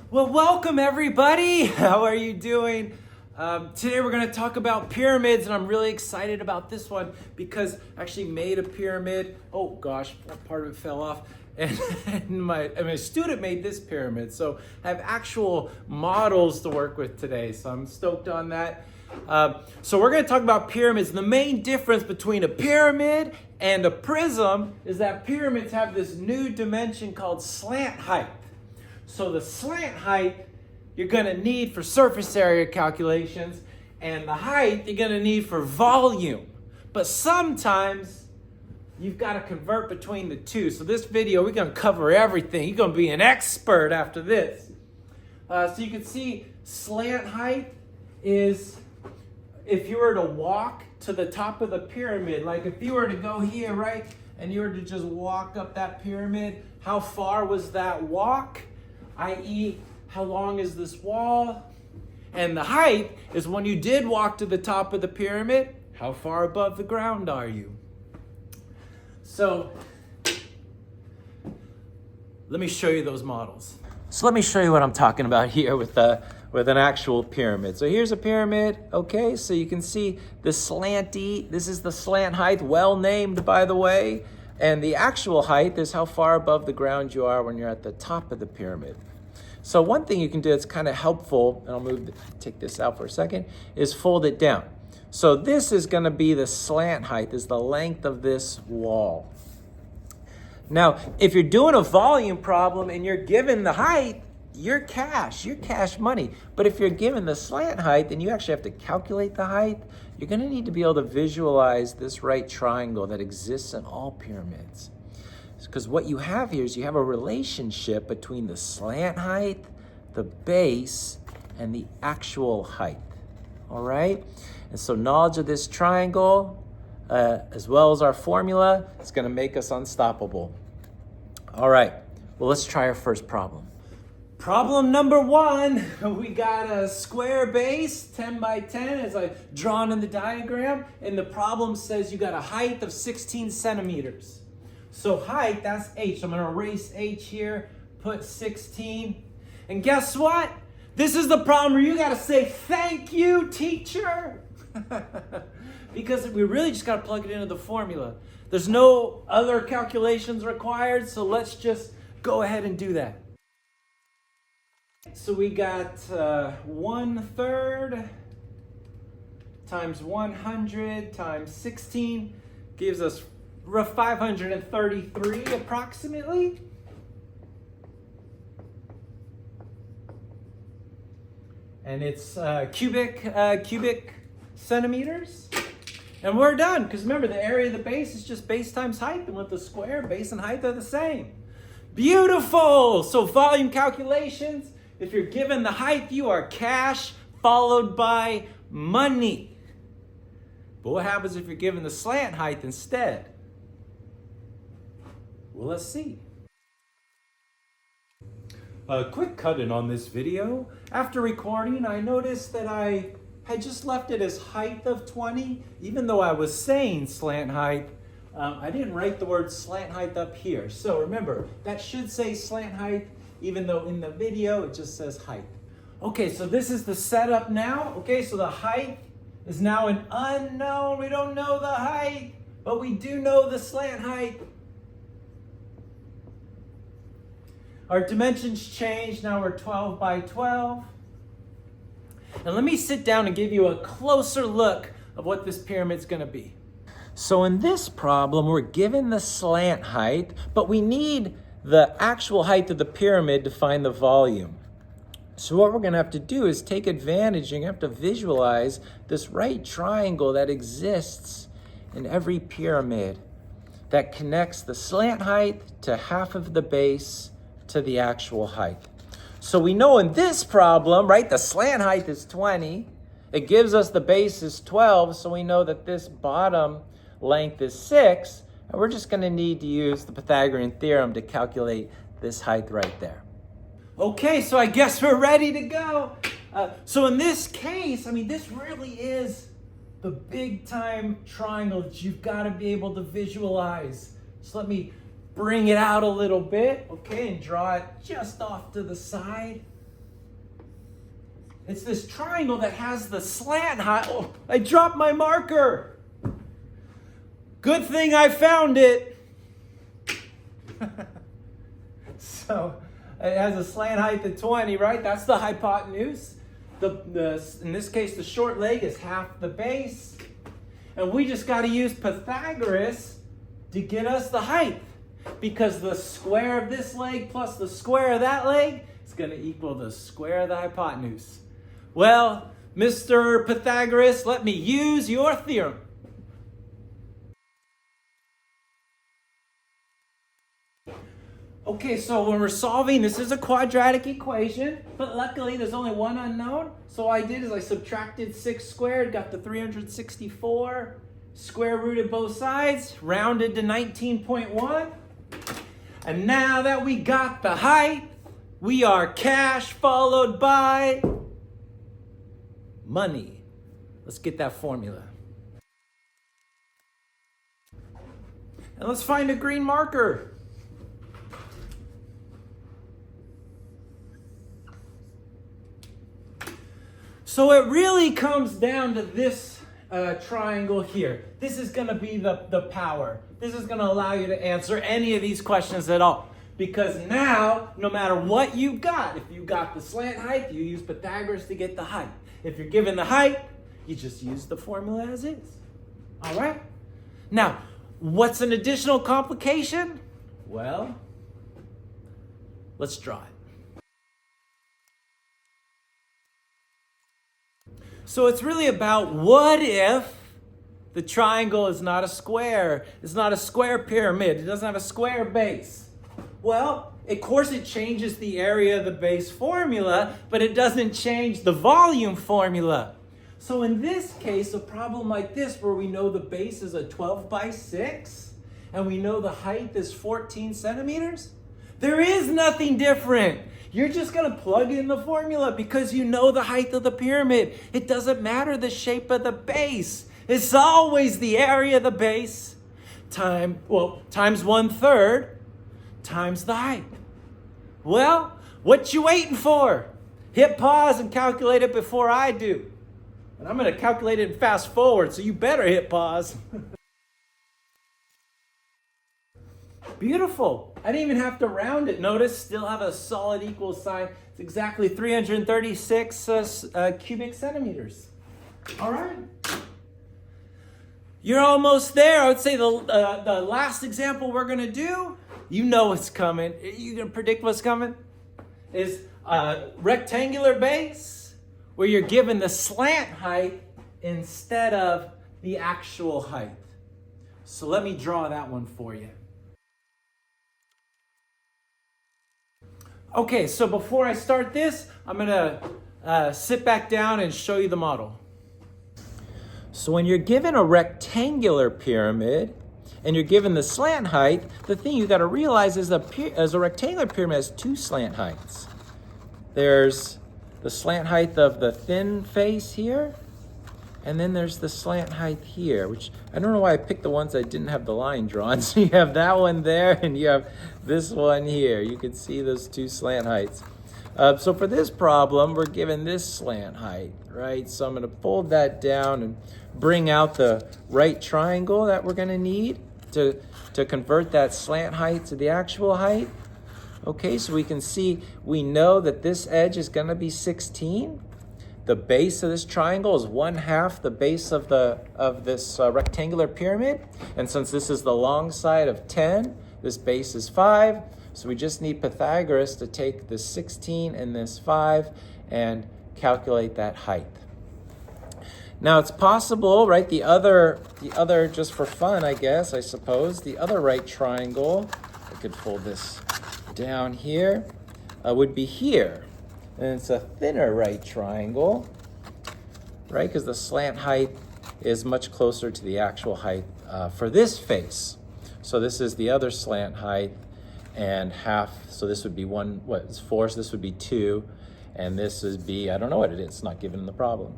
Well, welcome everybody. How are you doing? Today we're going to talk about pyramids, and I'm really excited about this one because I actually made a pyramid. Oh gosh, part of it fell off. And my student made this pyramid, so I have actual models to work with today, so I'm stoked on that. So we're going to talk about pyramids. The main difference between a pyramid and a prism is that pyramids have this new dimension called slant height. So the slant height you're going to need for surface area calculations, and the height you're going to need for volume. But sometimes you've got to convert between the two. So this video, we're going to cover everything. You're going to be an expert after this. So you can see slant height is if you were to walk to the top of the pyramid, like if you were to go here, right, and you were to just walk up that pyramid, how far was that walk? i.e., how long is this wall? And the height is when you did walk to the top of the pyramid, how far above the ground are you? So let me show you those models. So let me show you what I'm talking about here with an actual pyramid. So here's a pyramid, okay? So you can see the slanty, this is the slant height, well named by the way. And the actual height is how far above the ground you are when you're at the top of the pyramid. So one thing you can do that's kind of helpful, and I'll take this out for a second, is fold it down. So this is going to be the slant height, is the length of this wall. Now, if you're doing a volume problem and you're given the height, you're cash money. But if you're given the slant height, then you actually have to calculate the height. You're going to need to be able to visualize this right triangle that exists in all pyramids. Because what you have here is you have a relationship between the slant height, the base, and the actual height. All right? And so knowledge of this triangle, as well as our formula, is going to make us unstoppable. All right. Well, let's try our first problem. Problem number one, we got a square base, 10 by 10, as I drawn in the diagram, and the problem says you got a height of 16 centimeters. So height, that's h. I'm going to erase h here, put 16. And guess what? This is the problem where you got to say, thank you, teacher. Because we really just got to plug it into the formula. There's no other calculations required, so let's just go ahead and do that. So we got 1/3 times 100 times 16 gives us 533 approximately. And it's cubic centimeters. And we're done, because remember, the area of the base is just base times height, and with the square, base and height are the same. Beautiful! So volume calculations, if you're given the height, you are cash followed by money. But what happens if you're given the slant height instead? Well, let's see. A quick cut-in on this video. After recording, I noticed that I had just left it as height of 20, even though I was saying slant height. I didn't write the word slant height up here. So remember, that should say slant height, even though in the video it just says height. Okay, so this is the setup now. Okay, so the height is now an unknown. We don't know the height, but we do know the slant height. Our dimensions change. Now we're 12 by 12. And let me sit down and give you a closer look of what this pyramid's going to be. So in this problem, we're given the slant height, but we need the actual height of the pyramid to find the volume. So what we're going to have to do is take advantage, and you have to visualize this right triangle that exists in every pyramid that connects the slant height to half of the base to the actual height. So we know in this problem, right, the slant height is 20. It gives us the base is 12, so we know that this bottom length is 6, and we're just going to need to use the Pythagorean theorem to calculate this height right there. Okay, so I guess we're ready to go. So in this case, I mean, this really is the big time triangle that you've got to be able to visualize. So let me bring it out a little bit, okay, and draw it just off to the side. It's this triangle that has the slant height. Oh, I dropped my marker. Good thing I found it. So it has a slant height of 20, right? That's the hypotenuse. In this case, the short leg is half the base. And we just got to use Pythagoras to get us the height. Because the square of this leg plus the square of that leg is going to equal the square of the hypotenuse. Well, Mr. Pythagoras, let me use your theorem. Okay, so when we're solving, this is a quadratic equation, but luckily there's only one unknown. So what I did is I subtracted 6 squared, got the 364, square rooted both sides, rounded to 19.1. And now that we got the height, we are cash followed by money. Let's get that formula. And let's find a green marker. So it really comes down to this triangle here. This is going to be the power. This is going to allow you to answer any of these questions at all. Because now, no matter what you got, if you got the slant height, you use Pythagoras to get the height. If you're given the height, you just use the formula as is. All right? Now, what's an additional complication? Well, let's draw it. So it's really about what if the triangle is not a square? It's not a square pyramid. It doesn't have a square base. Well, of course it changes the area of the base formula, but it doesn't change the volume formula. So in this case, a problem like this where we know the base is a 12 by 6 and we know the height is 14 centimeters, there is nothing different. You're just going to plug in the formula because you know the height of the pyramid. It doesn't matter the shape of the base. It's always the area of the base times 1/3 times the height. Well, what you waiting for? Hit pause and calculate it before I do. And I'm going to calculate it and fast forward, so you better hit pause. Beautiful. I didn't even have to round it. Notice, still have a solid equal sign. It's exactly 336 cubic centimeters. All right. You're almost there. I would say the last example we're going to do, you know what's coming. You can predict what's coming? Is a rectangular base where you're given the slant height instead of the actual height. So let me draw that one for you. Okay, so before I start this, I'm going to sit back down and show you the model. So when you're given a rectangular pyramid and you're given the slant height, the thing you got to realize is a rectangular pyramid has two slant heights. There's the slant height of the thin face here, and then there's the slant height here, which I don't know why I picked the ones that didn't have the line drawn. So you have that one there, and you have this one here. You can see those two slant heights. So for this problem, we're given this slant height, right? So I'm going to pull that down and bring out the right triangle that we're going to need to convert that slant height to the actual height. Okay, so we can see, we know that this edge is going to be 16. The base of this triangle is 1/2 the base of this rectangular pyramid. And since this is the long side of 10, this base is 5. So we just need Pythagoras to take this 16 and this 5 and calculate that height. Now it's possible, right, the other, just for fun, I guess, I suppose, the other right triangle, I could pull this down here, would be here. And it's a thinner right triangle, right? Because the slant height is much closer to the actual height for this face. So this is the other slant height and half. So this would be 4, so this would be 2. And this would be, I don't know what it is, it's not given in the problem.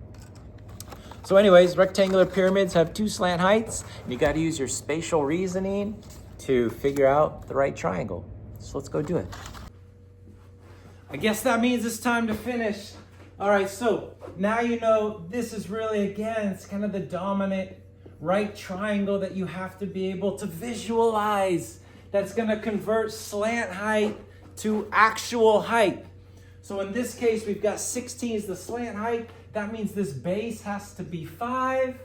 So anyways, rectangular pyramids have 2 slant heights. And you got to use your spatial reasoning to figure out the right triangle. So let's go do it. I guess that means it's time to finish. All right, so now you know this is really, again, it's kind of the dominant right triangle that you have to be able to visualize. That's going to convert slant height to actual height. So in this case, we've got 16 is the slant height. That means this base has to be 5.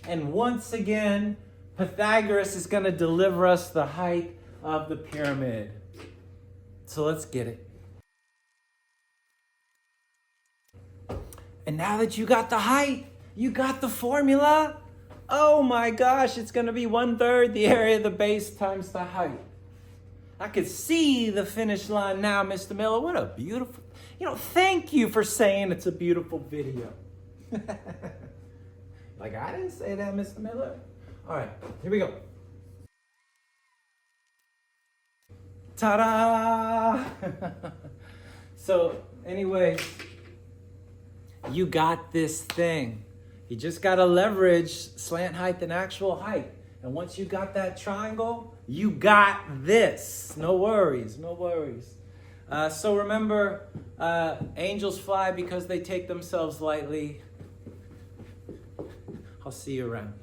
And once again, Pythagoras is going to deliver us the height of the pyramid. So let's get it. And now that you got the height, you got the formula. Oh my gosh, it's going to be 1/3 the area of the base times the height. I could see the finish line now, Mr. Miller. What a beautiful, thank you for saying it's a beautiful video. Like, I didn't say that, Mr. Miller. All right, here we go. Ta-da! So, anyways, you got this thing. You just got to leverage slant height and actual height. And once you got that triangle, you got this. No worries, no worries. So remember, angels fly because they take themselves lightly. I'll see you around.